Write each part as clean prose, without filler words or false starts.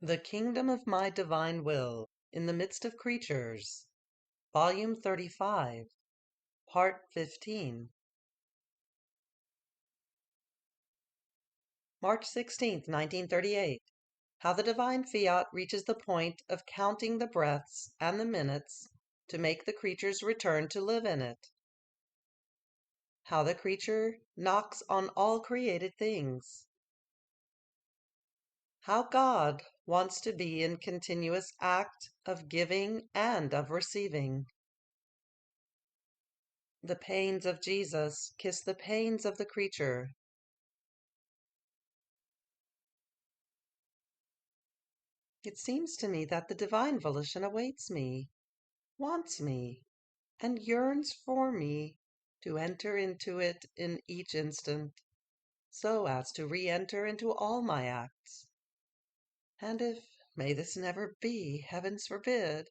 The Kingdom of My Divine Will in the Midst of Creatures, Volume 35, Part 15. March 16th, 1938. How the Divine Fiat reaches the point of counting the breaths and the minutes to make the creatures return to live in it. How the creature knocks on all created things. How God wants to be in continuous act of giving and of receiving. The pains of Jesus kiss the pains of the creature. It seems to me that the divine volition awaits me, wants me, and yearns for me to enter into it in each instant, so as to re-enter into all my acts. And if, may this never be, heavens forbid,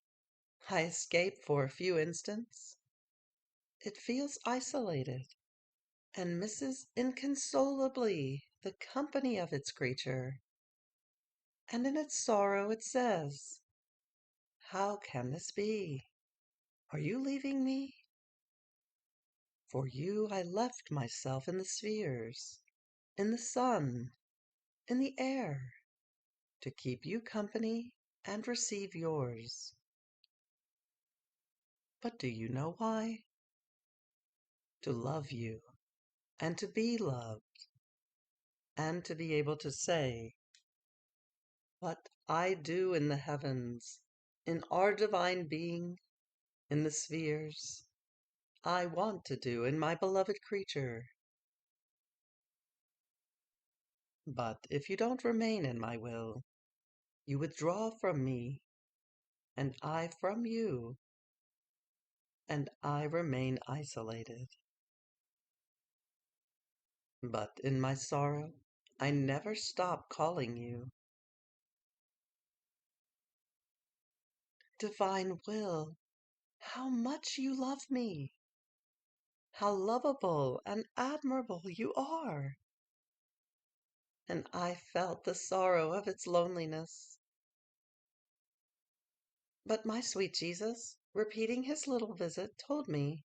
I escape for a few instants, it feels isolated, and misses inconsolably the company of its creature. And in its sorrow it says, "How can this be? Are you leaving me? For you I left myself in the spheres, in the sun, in the air, to keep you company and receive yours." But do you know why? To love you, and to be loved, and to be able to say, "What I do in the heavens, in our divine being, in the spheres, I want to do in my beloved creature." But if you don't remain in my will, you withdraw from me, and I from you, and I remain isolated. But in my sorrow, I never stop calling you. Divine will, how much you love me! How lovable and admirable you are! And I felt the sorrow of its loneliness. But my sweet Jesus, repeating his little visit, told me,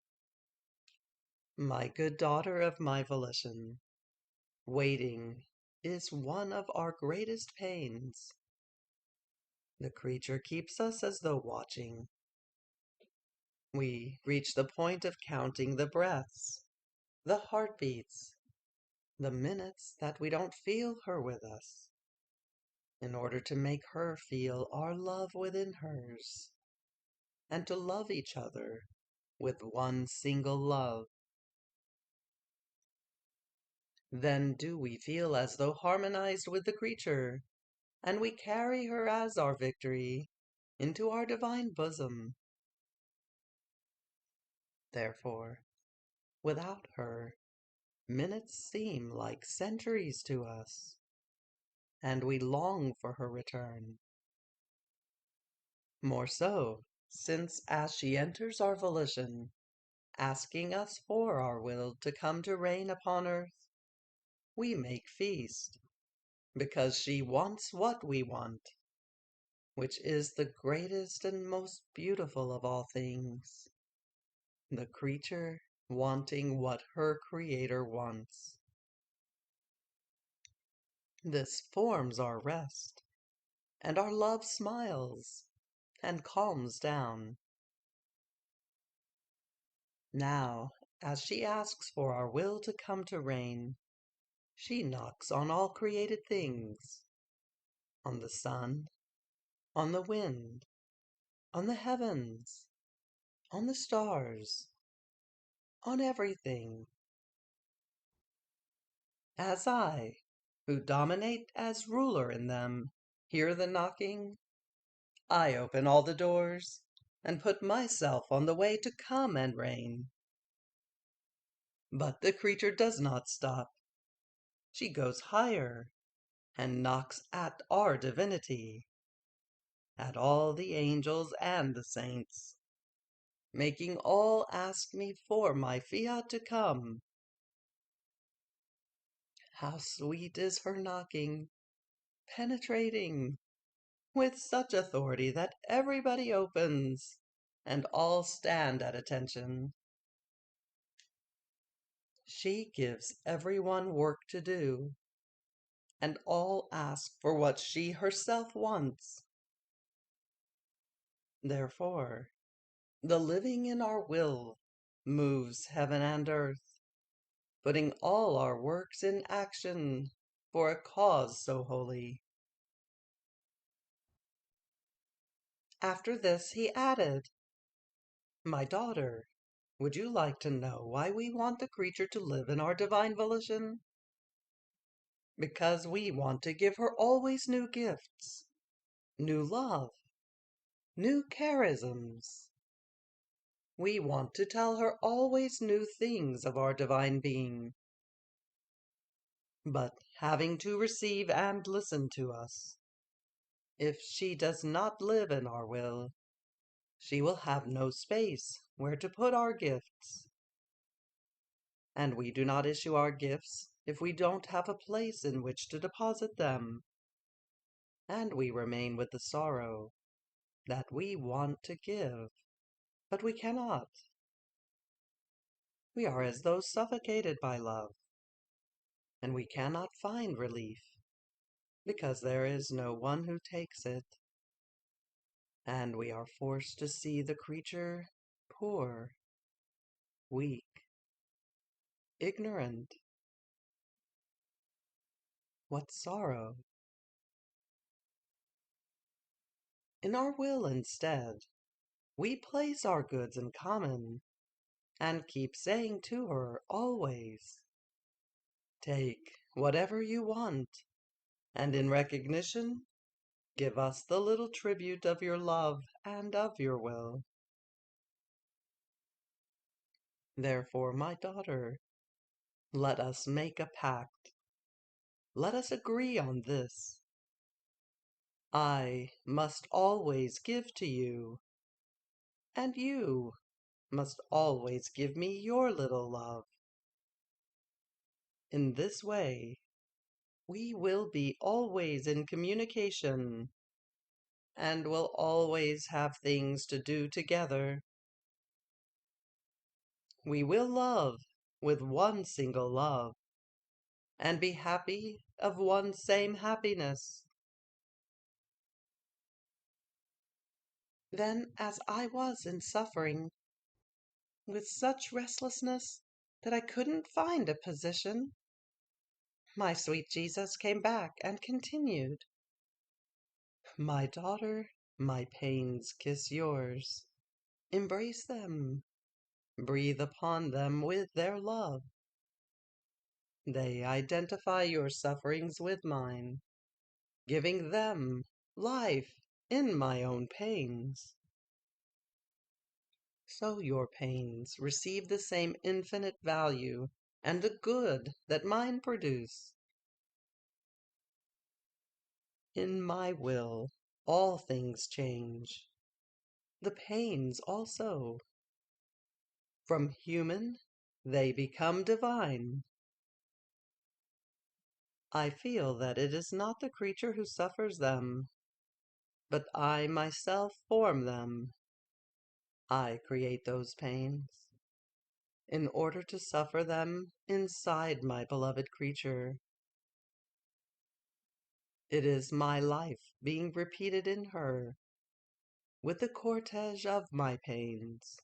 "My good daughter of my volition, waiting is one of our greatest pains. The creature keeps us as though watching. We reach the point of counting the breaths, the heartbeats, the minutes that we don't feel her with us, in order to make her feel our love within hers, and to love each other with one single love. Then do we feel as though harmonized with the creature, and we carry her as our victory into our divine bosom. Therefore, without her, minutes seem like centuries to us, and we long for her return. More so, since as she enters our volition, asking us for our will to come to reign upon earth, we make feast, because she wants what we want, which is the greatest and most beautiful of all things, the creature wanting what her Creator wants. This forms our rest, and our love smiles and calms down. Now, as she asks for our will to come to reign, she knocks on all created things, on the sun, on the wind, on the heavens, on the stars, on everything. As I, who dominate as ruler in them, hear the knocking, I open all the doors and put myself on the way to come and reign. But the creature does not stop. She goes higher and knocks at our divinity, at all the angels and the saints, making all ask me for my fiat to come. How sweet is her knocking, penetrating, with such authority that everybody opens, and all stand at attention. She gives everyone work to do, and all ask for what she herself wants. Therefore, the living in our will moves heaven and earth, putting all our works in action for a cause so holy. After this he added, "My daughter, would you like to know why we want the creature to live in our divine volition? Because we want to give her always new gifts, new love, new charisms. We want to tell her always new things of our divine being. But having to receive and listen to us, if she does not live in our will, she will have no space where to put our gifts. And we do not issue our gifts if we don't have a place in which to deposit them. And we remain with the sorrow that we want to give, but we cannot. We are as though suffocated by love, and we cannot find relief, because there is no one who takes it. And we are forced to see the creature poor, weak, ignorant. What sorrow! In our will instead, we place our goods in common, and keep saying to her always, "Take whatever you want, and in recognition, give us the little tribute of your love and of your will." Therefore, my daughter, let us make a pact. Let us agree on this. I must always give to you, and you must always give me your little love. In this way, we will be always in communication, and will always have things to do together. We will love with one single love, and be happy of one same happiness. Then, as I was in suffering, with such restlessness that I couldn't find a position, my sweet Jesus came back and continued, "My daughter, my pains kiss yours. Embrace them, breathe upon them with their love. They identify your sufferings with mine, giving them life in my own pains. So your pains receive the same infinite value and the good that mine produce. In my will, all things change, the pains also. From human, they become divine. I feel that it is not the creature who suffers them, but I myself form them. I create those pains, in order to suffer them inside my beloved creature. It is my life being repeated in her, with the cortege of my pains.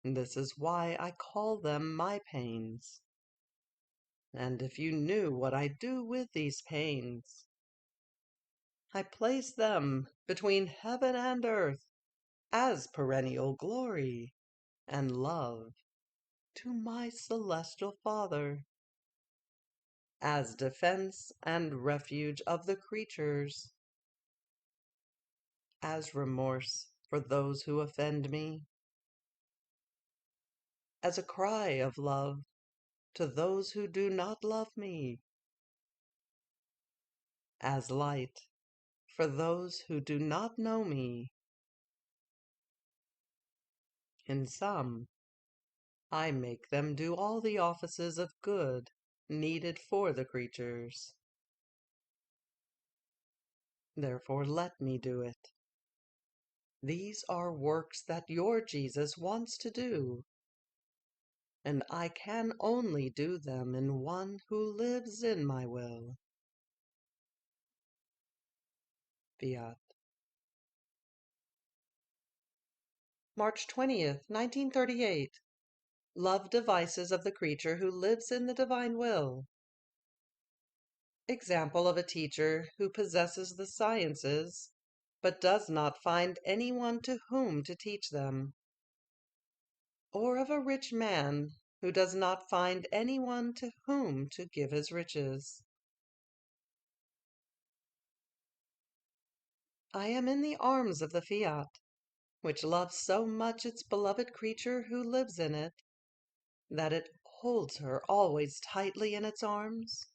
This is why I call them my pains. And if you knew what I do with these pains, I place them between heaven and earth as perennial glory and love to my celestial Father, as defense and refuge of the creatures, as remorse for those who offend me, as a cry of love to those who do not love me, as light for those who do not know me. In sum, I make them do all the offices of good needed for the creatures. Therefore let me do it. These are works that your Jesus wants to do, and I can only do them in one who lives in my will. Fiat. March 20th, 1938. Love devices of the creature who lives in the divine will. Example of a teacher who possesses the sciences, but does not find anyone to whom to teach them. Or of a rich man who does not find anyone to whom to give his riches. I am in the arms of the Fiat, which loves so much its beloved creature who lives in it, that it holds her always tightly in its arms.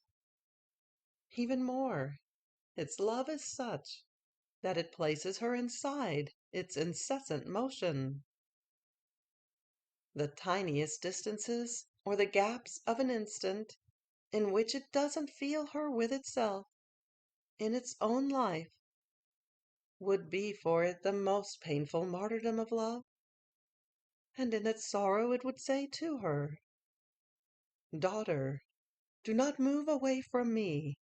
Even more, its love is such that it places her inside its incessant motion. The tiniest distances, or the gaps of an instant, in which it doesn't feel her with itself, in its own life, would be for it the most painful martyrdom of love. And in its sorrow it would say to her, "Daughter, do not move away from me,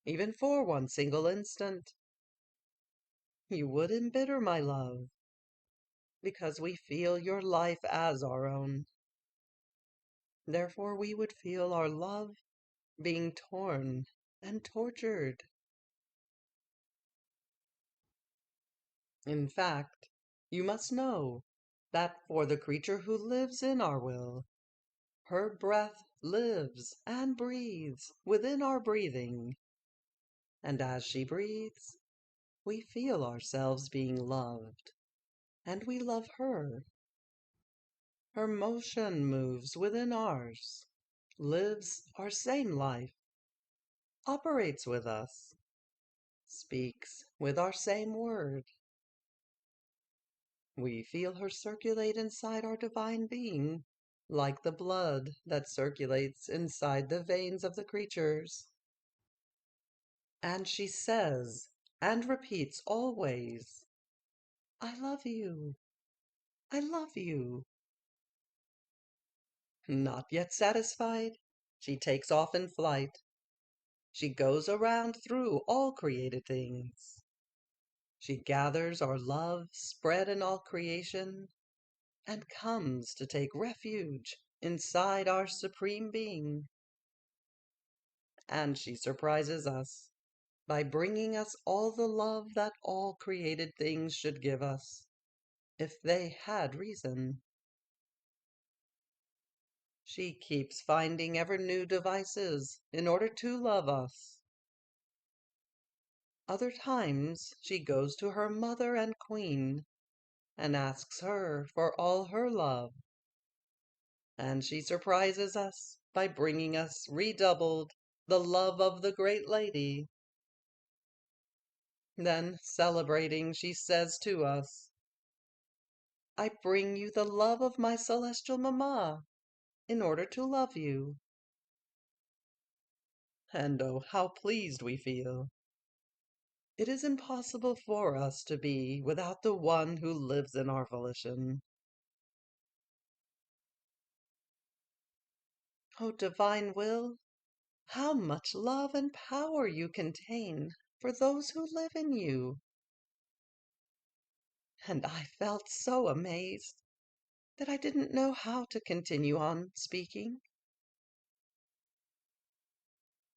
even for one single instant. You would embitter my love, because we feel your life as our own. Therefore we would feel our love being torn and tortured. In fact, you must know that for the creature who lives in our will, her breath lives and breathes within our breathing, and as she breathes, we feel ourselves being loved, and we love her. Her motion moves within ours, lives our same life, operates with us, speaks with our same word. We feel her circulate inside our divine being, like the blood that circulates inside the veins of the creatures. And she says and repeats always, "I love you, I love you." Not yet satisfied, she takes off in flight. She goes around through all created things. She gathers our love spread in all creation, and comes to take refuge inside our Supreme Being. And she surprises us by bringing us all the love that all created things should give us, if they had reason. She keeps finding ever new devices in order to love us. Other times she goes to her mother and queen, and asks her for all her love. And she surprises us by bringing us redoubled the love of the great lady. Then, celebrating, she says to us, "I bring you the love of my celestial mamma, in order to love you." And oh, how pleased we feel! It is impossible for us to be without the one who lives in our volition. O divine will, how much love and power you contain for those who live in you! And I felt so amazed that I didn't know how to continue on speaking.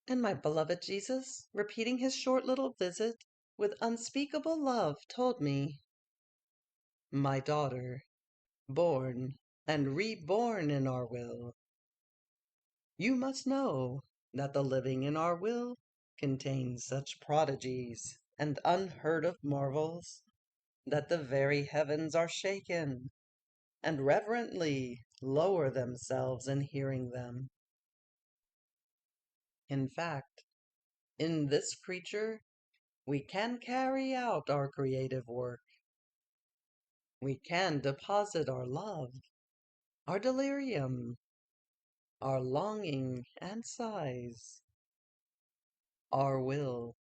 And my beloved Jesus, repeating his short little visit with unspeakable love, told me, "My daughter, born and reborn in our will, you must know that the living in our will contains such prodigies and unheard of marvels that the very heavens are shaken and reverently lower themselves in hearing them. In fact, in this creature we can carry out our creative work. We can deposit our love, our delirium, our longing and sighs, our will.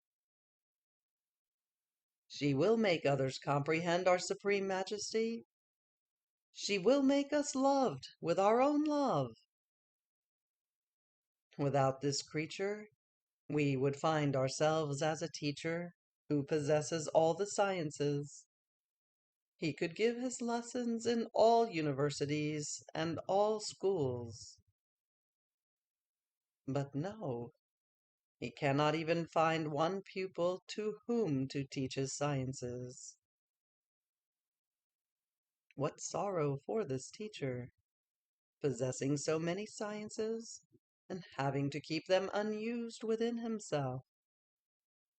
She will make others comprehend our supreme majesty. She will make us loved with our own love. Without this creature, we would find ourselves as a teacher who possesses all the sciences. He could give his lessons in all universities and all schools. But no, he cannot even find one pupil to whom to teach his sciences. What sorrow for this teacher, possessing so many sciences and having to keep them unused within himself,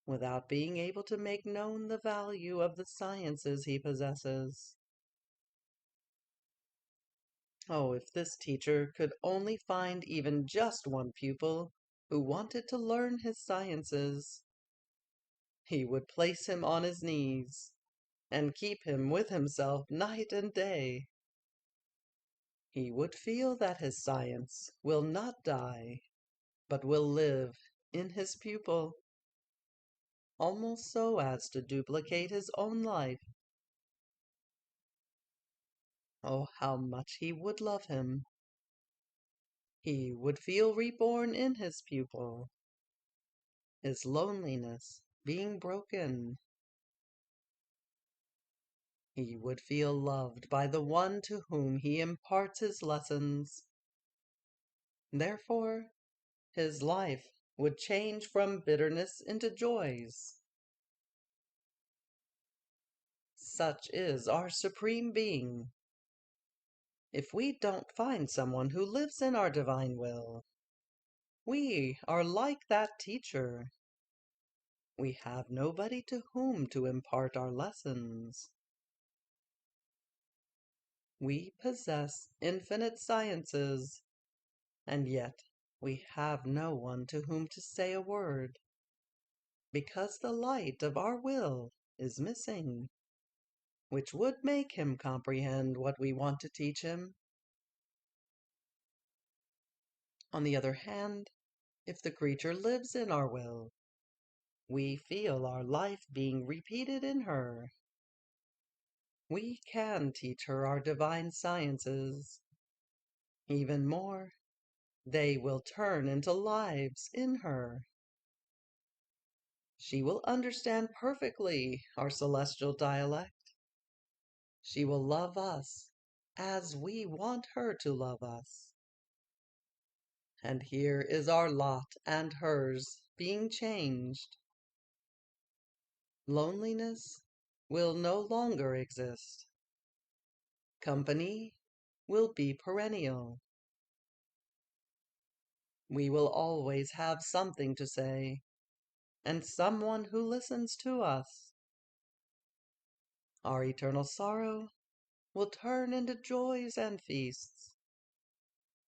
without being able to make known the value of the sciences he possesses. Oh, if this teacher could only find even just one pupil who wanted to learn his sciences, he would place him on his knees and keep him with himself night and day. He would feel that his science will not die, but will live in his pupil, almost so as to duplicate his own life. Oh, how much he would love him! He would feel reborn in his pupil, his loneliness being broken. He would feel loved by the one to whom he imparts his lessons. Therefore, his life would change from bitterness into joys. Such is our Supreme Being. If we don't find someone who lives in our divine will, we are like that teacher. We have nobody to whom to impart our lessons. We possess infinite sciences, and yet we have no one to whom to say a word, because the light of our will is missing, which would make him comprehend what we want to teach him. On the other hand, if the creature lives in our will, we feel our life being repeated in her. We can teach her our divine sciences. Even more, they will turn into lives in her. She will understand perfectly our celestial dialect. She will love us as we want her to love us. And here is our lot and hers being changed. Loneliness will no longer exist. Company will be perennial. We will always have something to say, and someone who listens to us. Our eternal sorrow will turn into joys and feasts,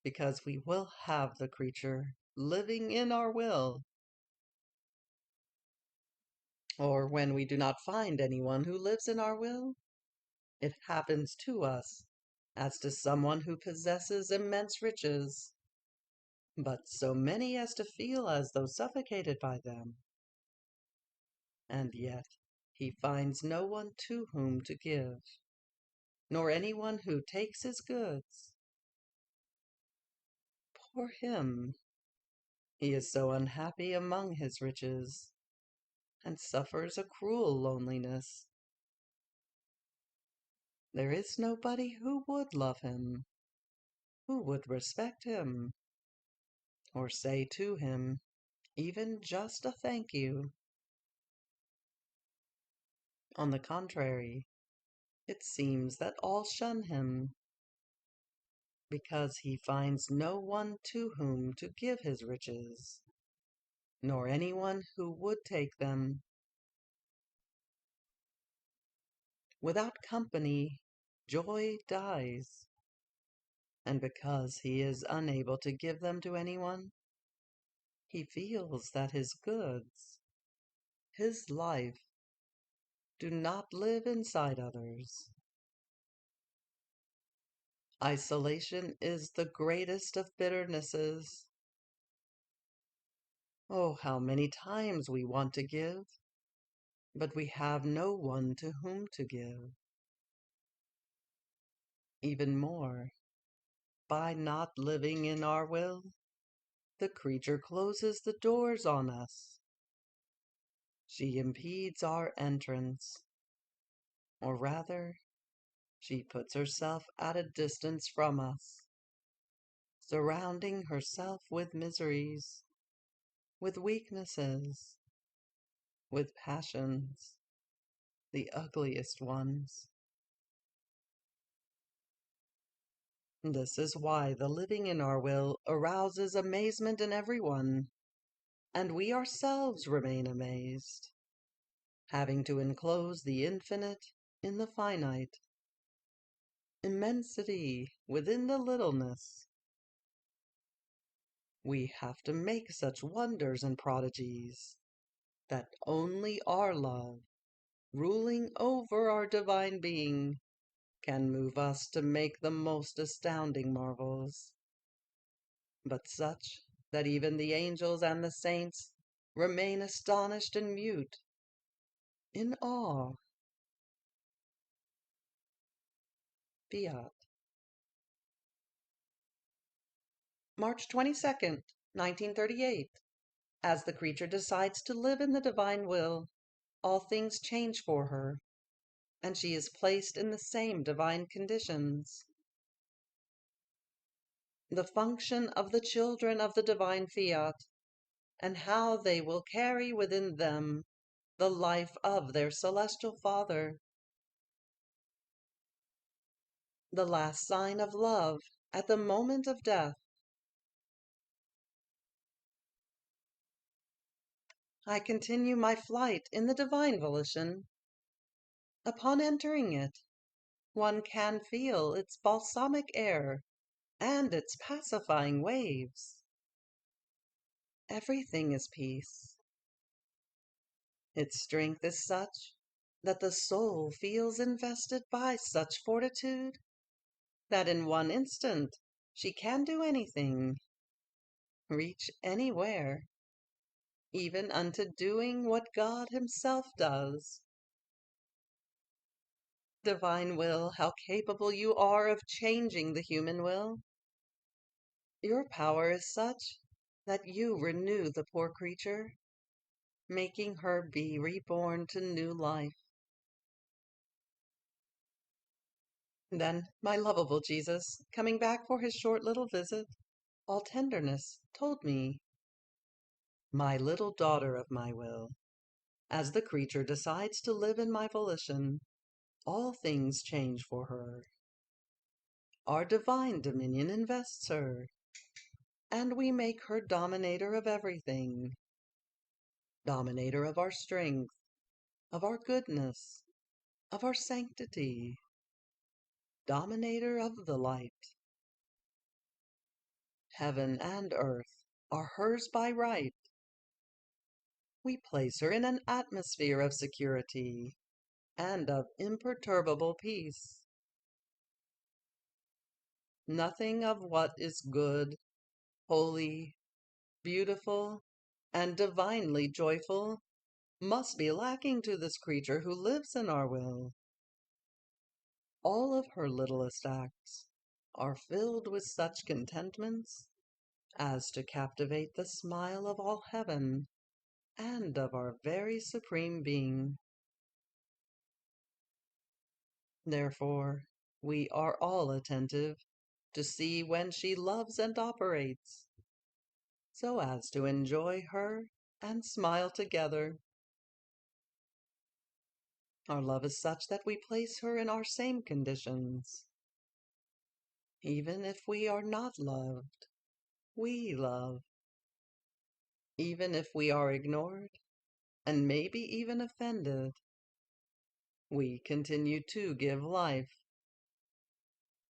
because we will have the creature living in our will. Or when we do not find anyone who lives in our will, it happens to us as to someone who possesses immense riches, but so many as to feel as though suffocated by them. And yet he finds no one to whom to give, nor anyone who takes his goods. Poor him! He is so unhappy among his riches, and suffers a cruel loneliness. There is nobody who would love him, who would respect him, or say to him even just a thank you. On the contrary, it seems that all shun him, because he finds no one to whom to give his riches, nor anyone who would take them. Without company, joy dies, and because he is unable to give them to anyone, he feels that his goods, his life, do not live inside others. Isolation is the greatest of bitternesses. Oh, how many times we want to give, but we have no one to whom to give. Even more, by not living in our will, the creature closes the doors on us. She impedes our entrance, or rather, she puts herself at a distance from us, surrounding herself with miseries, with weaknesses, with passions, the ugliest ones. This is why the living in our will arouses amazement in everyone, and we ourselves remain amazed, having to enclose the infinite in the finite, immensity within the littleness. We have to make such wonders and prodigies that only our love, ruling over our divine being, can move us to make the most astounding marvels, but such that even the angels and the saints remain astonished and mute, in awe. Fiat. March 22nd, 1938. As the creature decides to live in the divine will, all things change for her, and she is placed in the same divine conditions. The function of the children of the divine fiat, and how they will carry within them the life of their celestial Father. The last sign of love at the moment of death. I continue my flight in the divine volition. Upon entering it, one can feel its balsamic air and its pacifying waves. Everything is peace. Its strength is such that the soul feels invested by such fortitude that in one instant she can do anything, reach anywhere, even unto doing what God Himself does. Divine will, how capable you are of changing the human will! Your power is such that you renew the poor creature, making her be reborn to new life. Then my lovable Jesus, coming back for his short little visit, all tenderness, told me, "My little daughter of my will, as the creature decides to live in my volition, all things change for her. Our divine dominion invests her, and we make her dominator of everything, dominator of our strength, of our goodness, of our sanctity, dominator of the light. Heaven and earth are hers by right. We place her in an atmosphere of security and of imperturbable peace. Nothing of what is good, holy, beautiful, and divinely joyful must be lacking to this creature who lives in our will. All of her littlest acts are filled with such contentments as to captivate the smile of all heaven and of our very supreme being. Therefore, we are all attentive to see when she loves and operates, so as to enjoy her and smile together. Our love is such that we place her in our same conditions. Even if we are not loved, we love. Even if we are ignored, and maybe even offended, we continue to give life.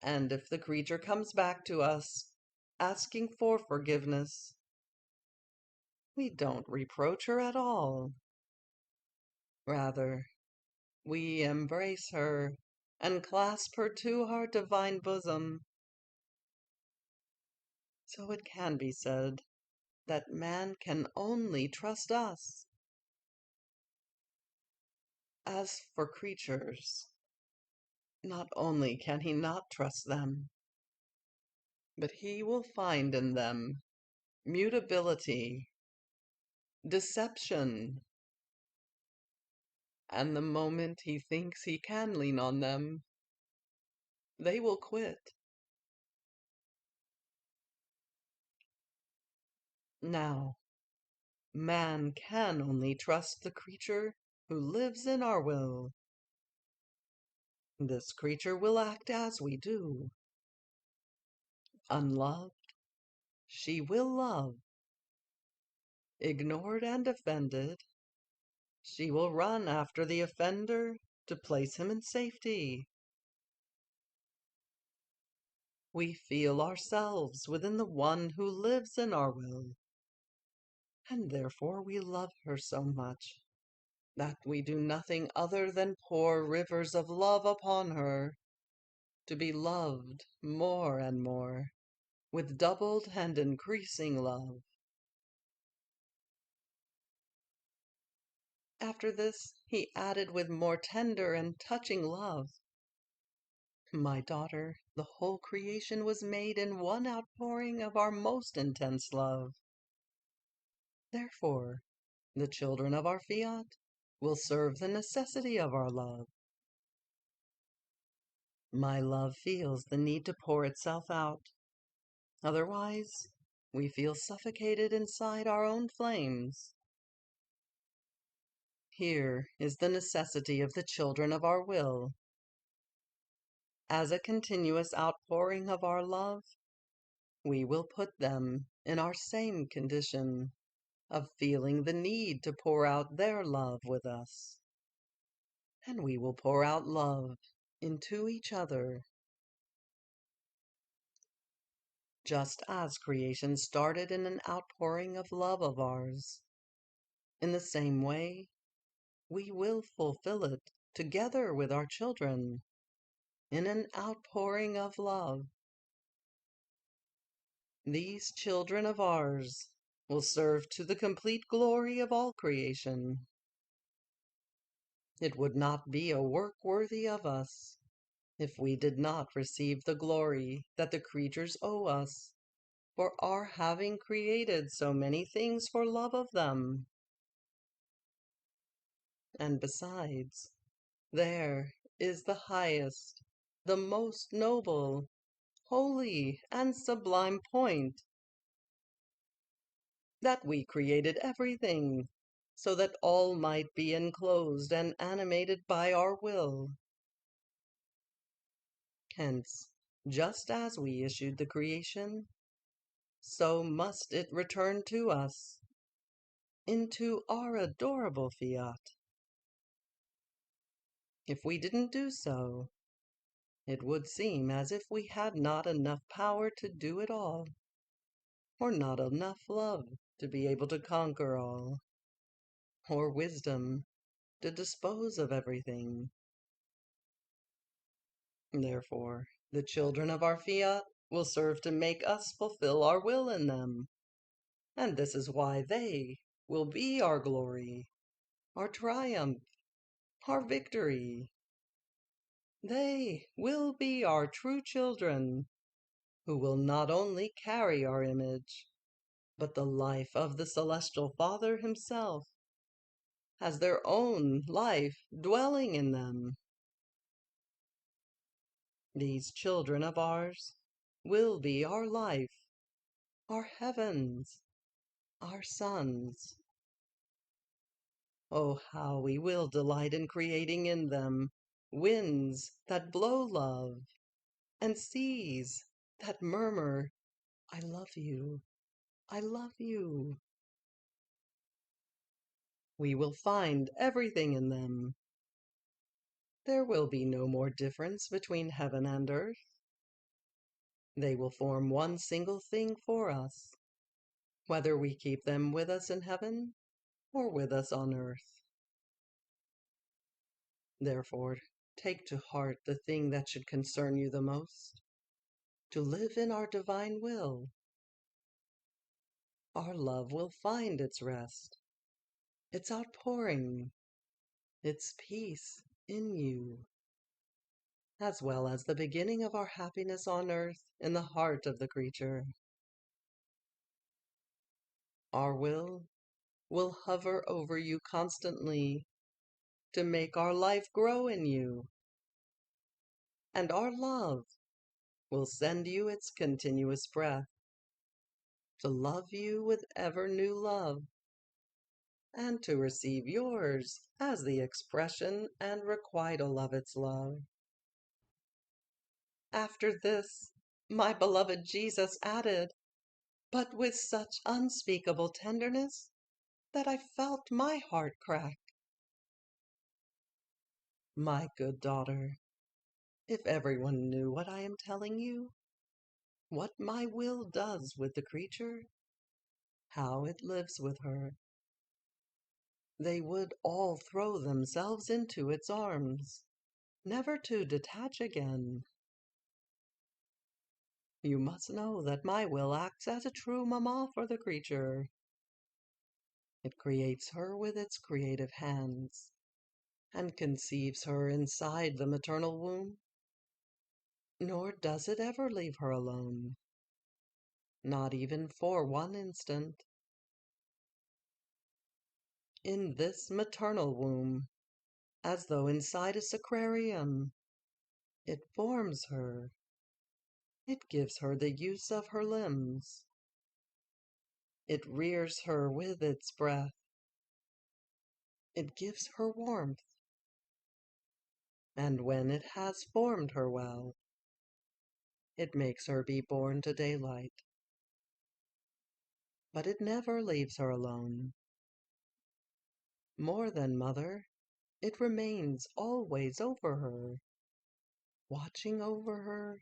And if the creature comes back to us, asking for forgiveness, we don't reproach her at all. Rather, we embrace her and clasp her to our divine bosom. So it can be said that man can only trust us. As for creatures, not only can he not trust them, but he will find in them mutability, deception, and the moment he thinks he can lean on them, they will quit. Now, man can only trust the creature who lives in our will. This creature will act as we do. Unloved, she will love. Ignored and offended, she will run after the offender to place him in safety. We feel ourselves within the one who lives in our will, and therefore we love her so much that we do nothing other than pour rivers of love upon her, to be loved more and more, with doubled and increasing love. After this, he added with more tender and touching love, "My daughter, the whole creation was made in one outpouring of our most intense love. Therefore, the children of our Fiat will serve the necessity of our love. My love feels the need to pour itself out. Otherwise, we feel suffocated inside our own flames. Here is the necessity of the children of our will. As a continuous outpouring of our love, we will put them in our same condition of feeling the need to pour out their love with us. And we will pour out love into each other. Just as creation started in an outpouring of love of ours, in the same way, we will fulfill it together with our children in an outpouring of love. These children of ours will serve to the complete glory of all creation. It would not be a work worthy of us if we did not receive the glory that the creatures owe us for our having created so many things for love of them. And besides, there is the highest, the most noble, holy, and sublime point, that we created everything so that all might be enclosed and animated by our will. Hence, just as we issued the creation, so must it return to us, into our adorable Fiat. If we didn't do so, it would seem as if we had not enough power to do it all, or not enough love to be able to conquer all, or wisdom to dispose of everything. Therefore, the children of our Fiat will serve to make us fulfill our will in them, and this is why they will be our glory, our triumph, our victory. They will be our true children, who will not only carry our image, but the life of the Celestial Father himself, as their own life dwelling in them. These children of ours will be our life, our heavens, our suns. Oh, how we will delight in creating in them winds that blow love, and seas that murmur, "I love you, I love you." We will find everything in them. There will be no more difference between heaven and earth. They will form one single thing for us, whether we keep them with us in heaven or with us on earth. Therefore, take to heart the thing that should concern you the most, to live in our divine will. Our love will find its rest, its outpouring, its peace in you, as well as the beginning of our happiness on earth in the heart of the creature. Our will hover over you constantly to make our life grow in you, and our love will send you its continuous breath to love you with ever new love, and to receive yours as the expression and requital of its love. After this, my beloved Jesus added, but with such unspeakable tenderness that I felt my heart crack, "My good daughter, if everyone knew what I am telling you, what my will does with the creature, how it lives with her, they would all throw themselves into its arms, never to detach again. You must know that my will acts as a true mamma for the creature. It creates her with its creative hands, and conceives her inside the maternal womb, nor does it ever leave her alone, not even for one instant. In this maternal womb, as though inside a sacrarium, it forms her. It gives her the use of her limbs. It rears her with its breath. It gives her warmth. And when it has formed her well, it makes her be born to daylight. But it never leaves her alone. More than mother, it remains always over her, watching over her,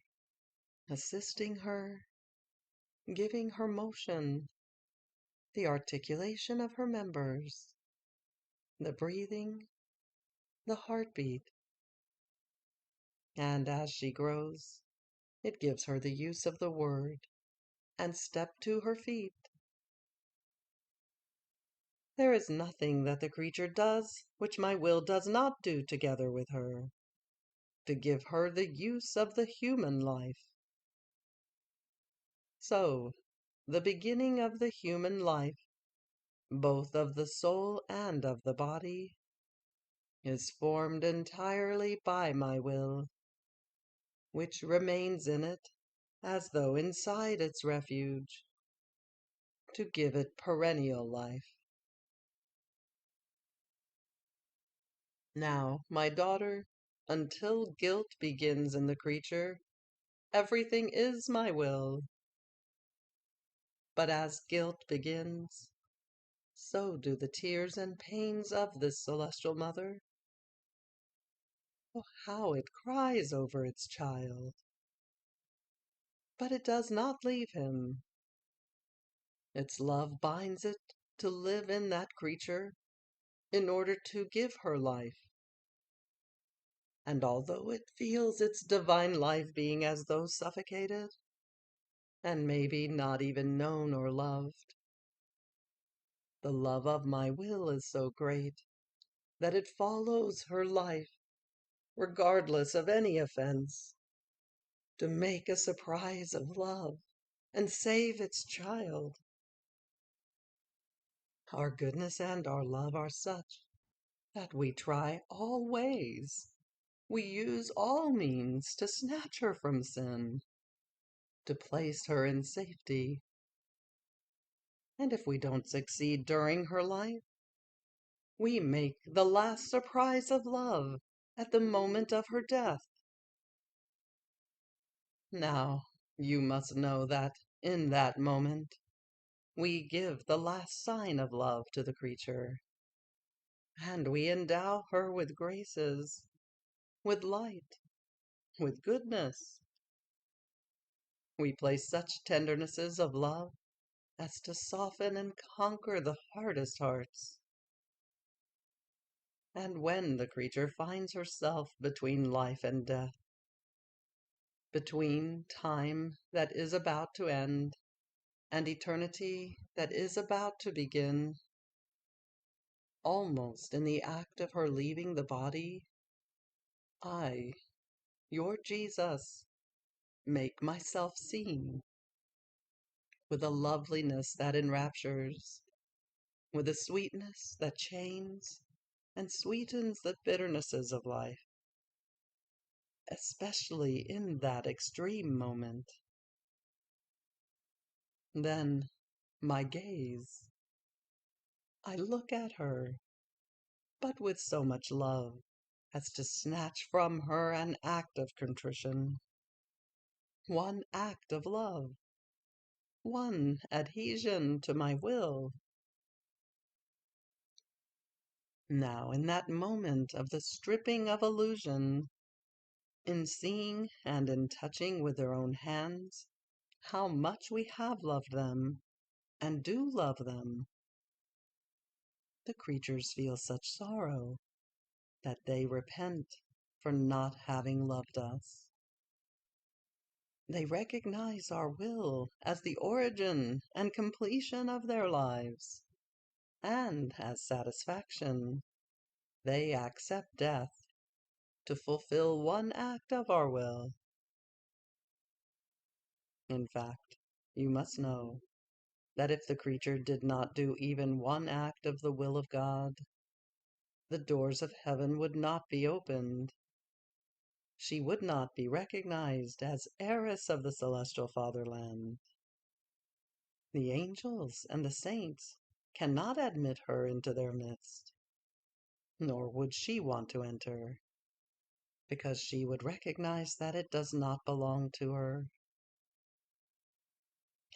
assisting her, giving her motion, the articulation of her members, the breathing, the heartbeat. And as she grows, it gives her the use of the word, and step to her feet. There is nothing that the creature does which my will does not do together with her, to give her the use of the human life. So, the beginning of the human life, both of the soul and of the body, is formed entirely by my will, which remains in it as though inside its refuge, to give it perennial life. Now, my daughter, until guilt begins in the creature, everything is my will. But as guilt begins, so do the tears and pains of this celestial mother. Oh, how it cries over its child! But it does not leave him. Its love binds it to live in that creature in order to give her life. And although it feels its divine life being as though suffocated, and maybe not even known or loved, the love of my will is so great that it follows her life, regardless of any offense, to make a surprise of love and save its child. Our goodness and our love are such that we try all ways, we use all means to snatch her from sin, to place her in safety. And if we don't succeed during her life, we make the last surprise of love at the moment of her death. Now, you must know that in that moment we give the last sign of love to the creature, and we endow her with graces, with light, with goodness. We place such tendernesses of love as to soften and conquer the hardest hearts. And when the creature finds herself between life and death, between time that is about to end and eternity that is about to begin, almost in the act of her leaving the body, I, your Jesus, make myself seen, with a loveliness that enraptures, with a sweetness that chains and sweetens the bitternesses of life, especially in that extreme moment. Then my gaze, I look at her, but with so much love as to snatch from her an act of contrition, one act of love, one adhesion to my will. Now, in that moment of the stripping of illusion, in seeing and in touching with their own hands how much we have loved them and do love them, the creatures feel such sorrow that they repent for not having loved us. They recognize our will as the origin and completion of their lives, and as satisfaction, they accept death to fulfill one act of our will. In fact, you must know that if the creature did not do even one act of the will of God, the doors of heaven would not be opened. She would not be recognized as heiress of the celestial fatherland. The angels and the saints cannot admit her into their midst, nor would she want to enter, because she would recognize that it does not belong to her.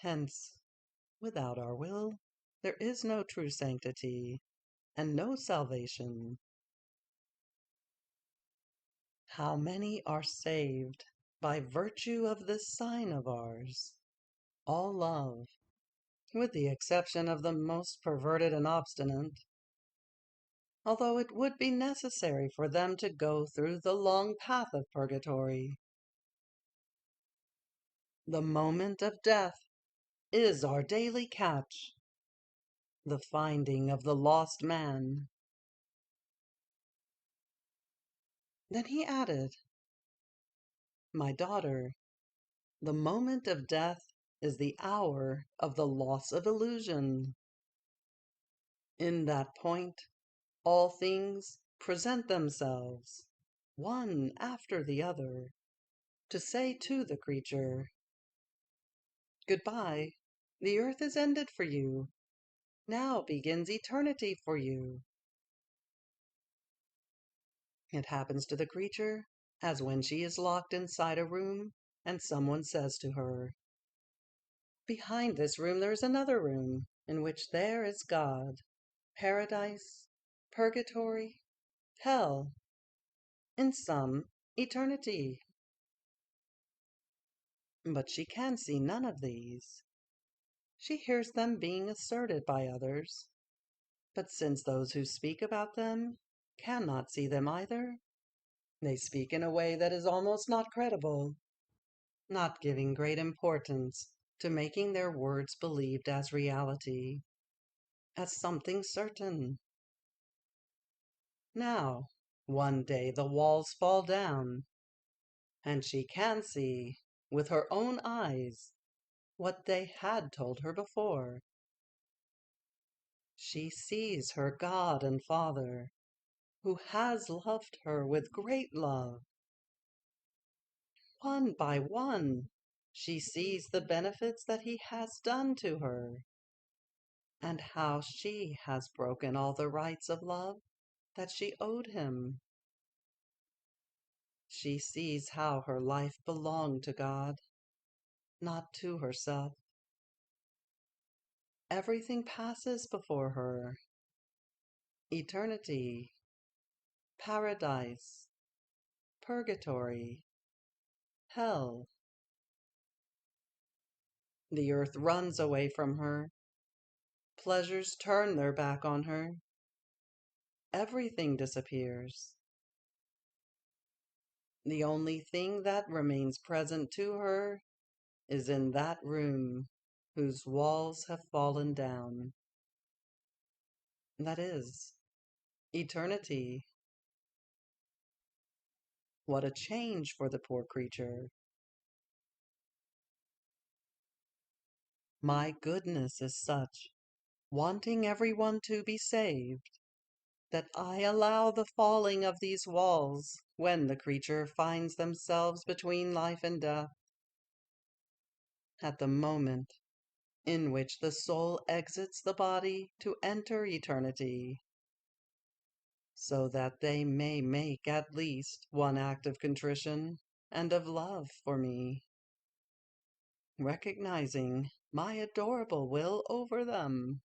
Hence, without our will, there is no true sanctity and no salvation. How many are saved by virtue of this sign of ours? All love, with the exception of the most perverted and obstinate, although it would be necessary for them to go through the long path of purgatory. The moment of death is our daily catch, the finding of the lost man. Then he added, "My daughter, the moment of death is the hour of the loss of illusion. In that point, all things present themselves, one after the other, to say to the creature, 'Goodbye, the earth is ended for you. Now begins eternity for you.' It happens to the creature as when she is locked inside a room and someone says to her, 'Behind this room there is another room, in which there is God, paradise, purgatory, hell, in sum, eternity.' But she can see none of these. She hears them being asserted by others, but since those who speak about them cannot see them either, they speak in a way that is almost not credible, not giving great importance to making their words believed as reality, as something certain. Now, one day the walls fall down, and she can see, with her own eyes, what they had told her before. She sees her God and Father, who has loved her with great love. One by one, she sees the benefits that he has done to her, and how she has broken all the rights of love that she owed him. She sees how her life belonged to God, not to herself. Everything passes before her. Eternity, paradise, purgatory, hell. The earth runs away from her. Pleasures turn their back on her. Everything disappears. The only thing that remains present to her is in that room whose walls have fallen down. That is, Eternity. What a change for the poor creature. My goodness is such, wanting everyone to be saved, that I allow the falling of these walls when the creature finds themselves between life and death, at the moment in which the soul exits the body to enter eternity, so that they may make at least one act of contrition and of love for me, recognizing my adorable will over them.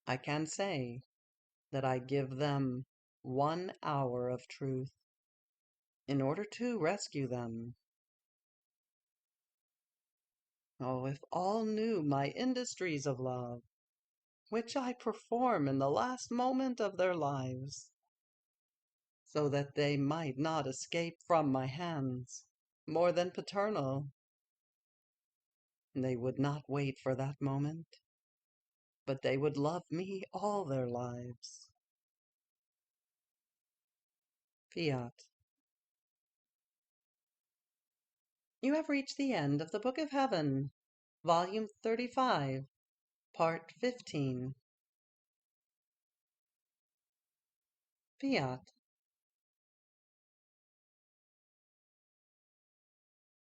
I can say that I give them 1 hour of truth in order to rescue them. Oh, if all knew my industries of love, which I perform in the last moment of their lives, so that they might not escape from my hands more than paternal, they would not wait for that moment, but they would love me all their lives. Fiat. You have reached the end of the Book of Heaven, Volume 35, Part 15. Fiat.